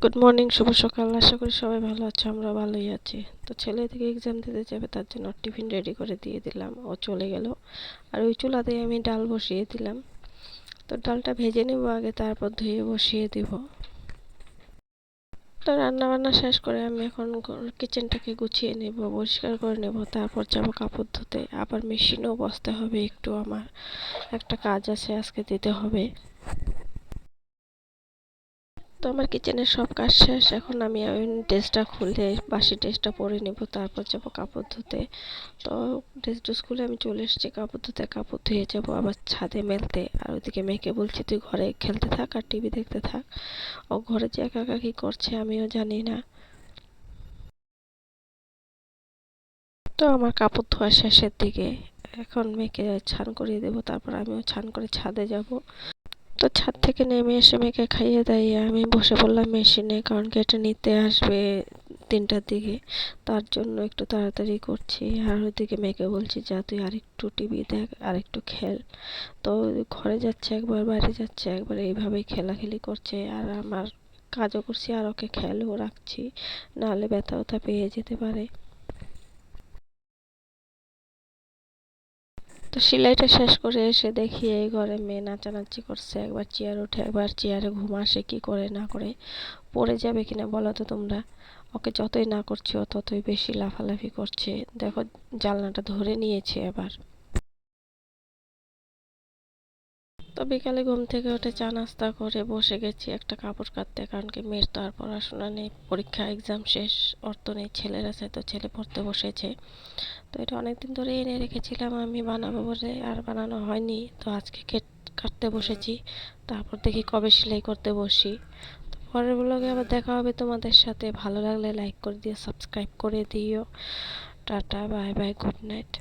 Good morning, শুভ সকাল। আশা করি সবাই ভালো আছে, আমরা ভালোই আছি। তো ছেলে থেকে এক্সাম দিতে যাবে, তার জন্য টিফিন রেডি করে দিয়ে দিলাম, ও চলে গেল। আর ওই চুলাতেই আমি ডাল বসিয়ে দিলাম। তো ডালটা ভেজে নেব আগে, তারপর ধুয়ে বসিয়ে দিব। তো রান্না বান্না শেষ করে আমি এখন কিচেনটাকে গুছিয়ে নেব, পরিষ্কার করে নেব, তারপর যাব কাপড় ধুতে। আবার মেশিনেও বসতে হবে, একটু আমার একটা কাজ আছে আজকে, দিতে হবে। তো আমার কিচেনের সব কাজ শেষ। এখন আমি ওই ড্রেসটা খুলে বাসি ড্রেসটা পরে নেব, তারপর যাব কাপড় ধুতে। তো ড্রেস খুলে আমি চলে এসেছি কাপড় ধুতে। কাপড় ধুয়ে যাব আবার ছাদে মেলতে। আর ওইদিকে মেয়েকে বলছি তুই ঘরে খেলতে থাক আর টিভি দেখতে থাক। ও ঘরে যে একা একা কি করছে আমিও জানি না। তো আমার কাপড় ধোয়া শেষের দিকে। এখন মেয়েকে স্নান করিয়ে দেবো, তারপর আমিও স্নান করে ছাদে যাব। তো ছাদ থেকে নেমে এসে মেয়েকে খাইয়ে দাইয়ে আমি বসে পড়লাম মেশিনে, কারণ কি এটা নিতে আসবে 3টার দিকে। তার জন্য একটু তাড়াতাড়ি করছি। আর ওইদিকে মেয়েকে বলছি যা তুই আরেকটু টিভি দেখ, আরেকটু খেল। তো ঘরে যাচ্ছে একবার, বাইরে যাচ্ছে একবার, এইভাবেই খেলাখেলি করছে। আর আমার কাজও করছি আর ওকে খেয়ালও রাখছি, নাহলে ব্যথা ব্যথা পেয়ে যেতে পারে। তো সেলাইটা শেষ করে এসে দেখি এই ঘরে মেয়ে নাচানাচি করছে, একবার চেয়ার উঠে একবার চেয়ারে ঘুম আসে, কি করে না করে পড়ে যাবে কিনা বলো তো তোমরা। ওকে যতই না করছি ও ততই বেশি লাফালাফি করছে। দেখো, জানলাটা ধরে নিয়েছে এবার। তো বিকালে ঘুম থেকে উঠে চা নাস্তা করে বসে গেছি একটা কাপড় কাচতে, কারণ কি মেয়ের তো আর পড়াশোনা নেই, পরীক্ষা এক্সাম শেষ, ওর তো নেই, ছেলের আছে, তো ছেলে পড়তে বসেছে। তো এটা অনেকদিন ধরে এনে রেখেছিলাম আমি বানাবো বলে, আর বানানো হয়নি। তো আজকে কাটতে বসেছি, তারপর দেখি কবে সেলাই করতে বসি। তো পরের ব্লগে আবার দেখা হবে তোমাদের সাথে। ভালো লাগলে লাইক করে দিও, সাবস্ক্রাইব করে দিও। Tata, bye bye, good night.